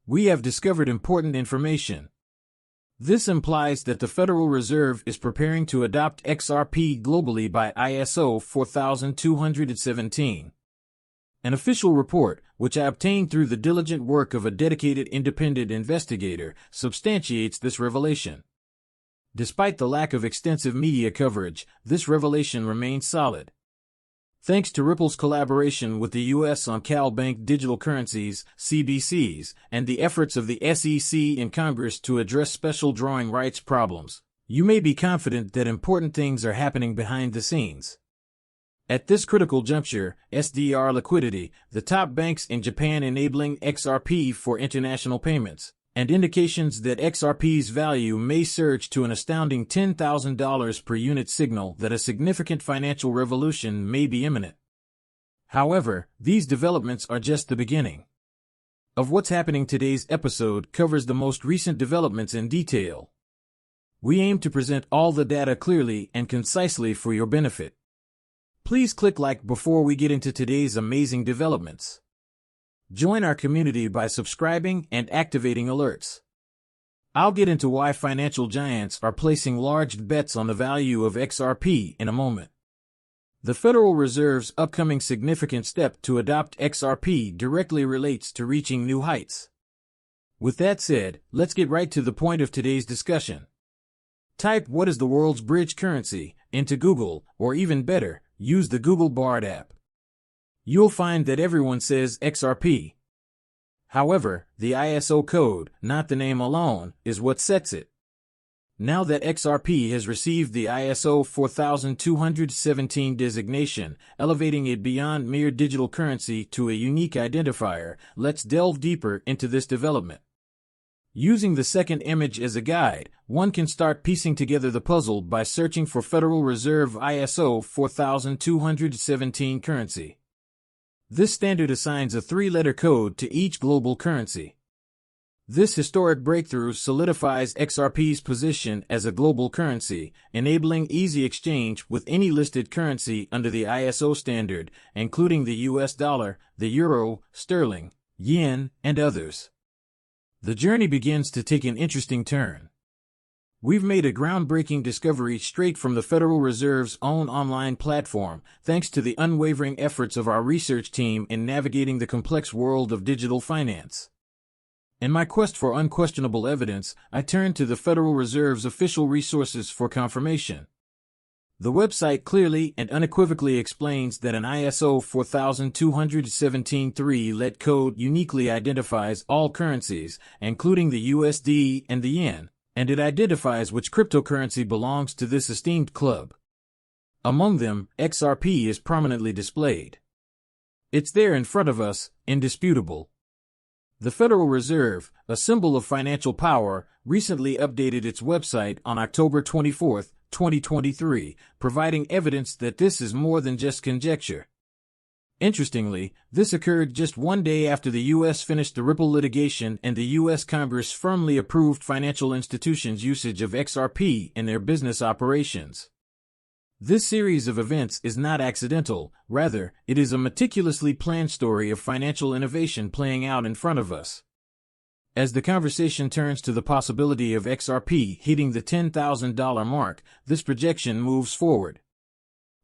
We have discovered important information. This implies that the Federal Reserve is preparing to adopt XRP globally by ISO 4217. An official report, which I obtained through the diligent work of a dedicated independent investigator, substantiates this revelation. Despite the lack of extensive media coverage, this revelation remains solid. Thanks to Ripple's collaboration with the U.S. on Cal Bank Digital Currencies, CBCs, and the efforts of the SEC and Congress to address special drawing rights problems, you may be confident that important things are happening behind the scenes. At this critical juncture, SDR liquidity, the top banks in Japan enabling XRP for international payments, and indications that XRP's value may surge to an astounding $10,000 per unit signal that a significant financial revolution may be imminent. However, these developments are just the beginning. Of what's happening, today's episode covers the most recent developments in detail. We aim to present all the data clearly and concisely for your benefit. Please click like before we get into today's amazing developments. Join our community by subscribing and activating alerts. I'll get into why financial giants are placing large bets on the value of XRP in a moment. The Federal Reserve's upcoming significant step to adopt XRP directly relates to reaching new heights. With that said, let's get right to the point of today's discussion. Type "what is the world's bridge currency" into Google, or even better, use the Google Bard app. You'll find that everyone says XRP. However, the ISO code, not the name alone, is what sets it. Now that XRP has received the ISO 4217 designation, elevating it beyond mere digital currency to a unique identifier, let's delve deeper into this development. Using the second image as a guide, one can start piecing together the puzzle by searching for Federal Reserve ISO 4217 currency. This standard assigns a three-letter code to each global currency. This historic breakthrough solidifies XRP's position as a global currency, enabling easy exchange with any listed currency under the ISO standard, including the US dollar, the euro, sterling, yen, and others. The journey begins to take an interesting turn. We've made a groundbreaking discovery straight from the Federal Reserve's own online platform, thanks to the unwavering efforts of our research team in navigating the complex world of digital finance. In my quest for unquestionable evidence, I turned to the Federal Reserve's official resources for confirmation. The website clearly and unequivocally explains that an ISO 4217 3-let code uniquely identifies all currencies, including the USD and the yen, and it identifies which cryptocurrency belongs to this esteemed club. Among them, XRP is prominently displayed. It's there in front of us, indisputable. The Federal Reserve, a symbol of financial power, recently updated its website on October 24, 2023, providing evidence that this is more than just conjecture. Interestingly, this occurred just one day after the U.S. finished the Ripple litigation and the U.S. Congress firmly approved financial institutions' usage of XRP in their business operations. This series of events is not accidental, rather, it is a meticulously planned story of financial innovation playing out in front of us. As the conversation turns to the possibility of XRP hitting the $10,000 mark, this projection moves forward.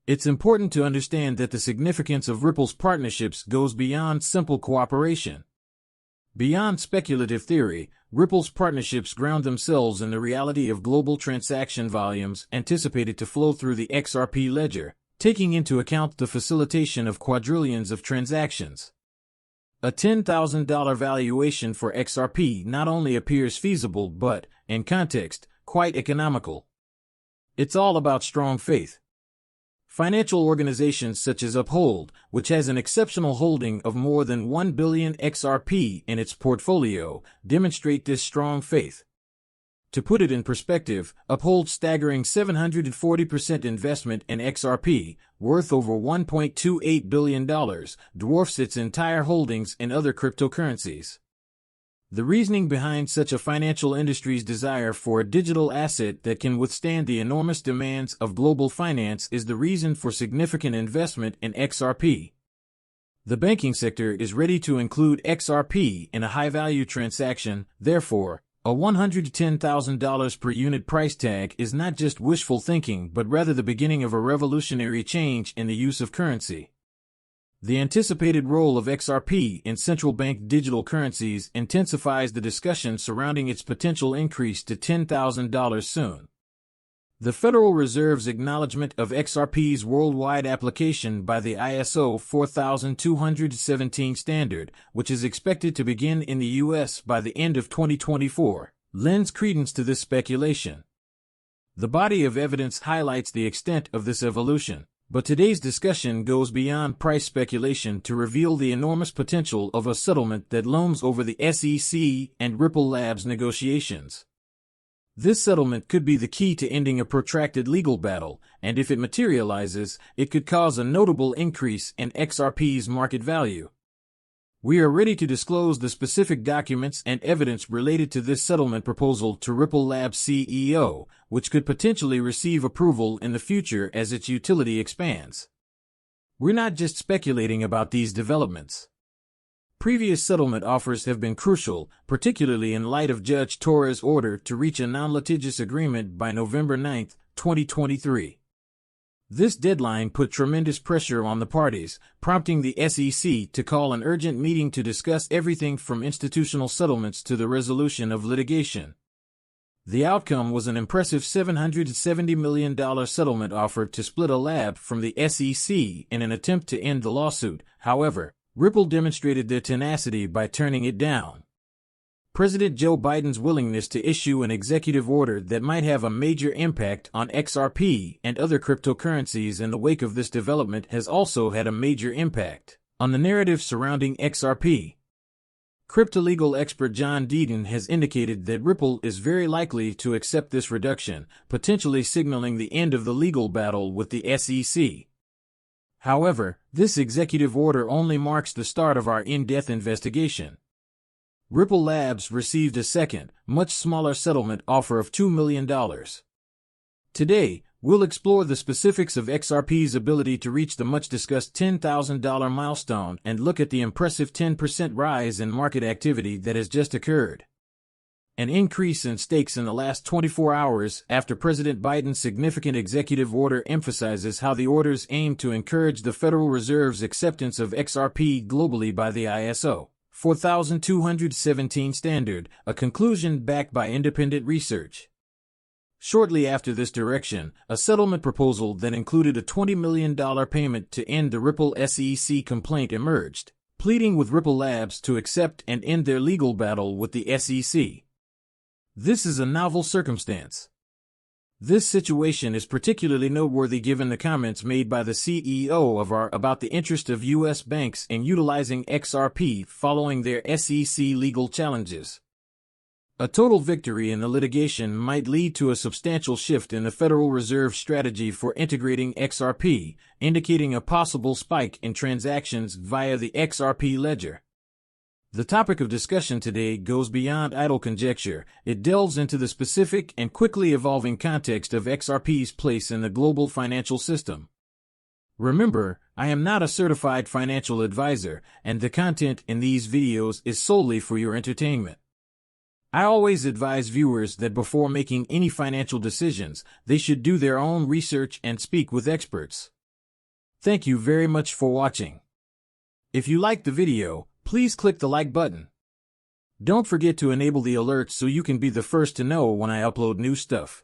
It's important to understand that the significance of Ripple's partnerships goes beyond simple cooperation. Beyond speculative theory, Ripple's partnerships ground themselves in the reality of global transaction volumes anticipated to flow through the XRP ledger, taking into account the facilitation of quadrillions of transactions. A $10,000 valuation for XRP not only appears feasible but, in context, quite economical. It's all about strong faith. Financial organizations such as Uphold, which has an exceptional holding of more than 1 billion XRP in its portfolio, demonstrate this strong faith. To put it in perspective, Uphold's staggering 740% investment in XRP, worth over $1.28 billion, dwarfs its entire holdings in other cryptocurrencies. The reasoning behind such a financial industry's desire for a digital asset that can withstand the enormous demands of global finance is the reason for significant investment in XRP. The banking sector is ready to include XRP in a high-value transaction. Therefore, a $110,000 per unit price tag is not just wishful thinking but rather the beginning of a revolutionary change in the use of currency. The anticipated role of XRP in central bank digital currencies intensifies the discussion surrounding its potential increase to $10,000 soon. The Federal Reserve's acknowledgement of XRP's worldwide application by the ISO 4217 standard, which is expected to begin in the U.S. by the end of 2024, lends credence to this speculation. The body of evidence highlights the extent of this evolution, but today's discussion goes beyond price speculation to reveal the enormous potential of a settlement that looms over the SEC and Ripple Labs negotiations. This settlement could be the key to ending a protracted legal battle, and if it materializes, it could cause a notable increase in XRP's market value. We are ready to disclose the specific documents and evidence related to this settlement proposal to Ripple Labs CEO, which could potentially receive approval in the future as its utility expands. We're not just speculating about these developments. Previous settlement offers have been crucial, particularly in light of Judge Torres' order to reach a non-litigious agreement by November 9, 2023. This deadline put tremendous pressure on the parties, prompting the SEC to call an urgent meeting to discuss everything from institutional settlements to the resolution of litigation. The outcome was an impressive $770 million settlement offer to split a lab from the SEC in an attempt to end the lawsuit. However, Ripple demonstrated their tenacity by turning it down. President Joe Biden's willingness to issue an executive order that might have a major impact on XRP and other cryptocurrencies in the wake of this development has also had a major impact on the narrative surrounding XRP. Cryptolegal expert John Deaton has indicated that Ripple is very likely to accept this reduction, potentially signaling the end of the legal battle with the SEC. However, this executive order only marks the start of our in-depth investigation. Ripple Labs received a second, much smaller settlement offer of $2 million. Today, we'll explore the specifics of XRP's ability to reach the much-discussed $10,000 milestone and look at the impressive 10% rise in market activity that has just occurred. An increase in stakes in the last 24 hours after President Biden's significant executive order emphasizes how the orders aim to encourage the Federal Reserve's acceptance of XRP globally by the ISO 4217 standard, a conclusion backed by independent research. Shortly after this direction, a settlement proposal that included a $20 million payment to end the Ripple SEC complaint emerged, pleading with Ripple Labs to accept and end their legal battle with the SEC. This is a novel circumstance. This situation is particularly noteworthy given the comments made by the CEO of R about the interest of U.S. banks in utilizing XRP following their SEC legal challenges. A total victory in the litigation might lead to a substantial shift in the Federal Reserve's strategy for integrating XRP, indicating a possible spike in transactions via the XRP ledger. The topic of discussion today goes beyond idle conjecture. It delves into the specific and quickly evolving context of XRP's place in the global financial system. Remember, I am not a certified financial advisor, and the content in these videos is solely for your entertainment. I always advise viewers that before making any financial decisions, they should do their own research and speak with experts. Thank you very much for watching. If you liked the video, please click the like button. Don't forget to enable the alerts so you can be the first to know when I upload new stuff.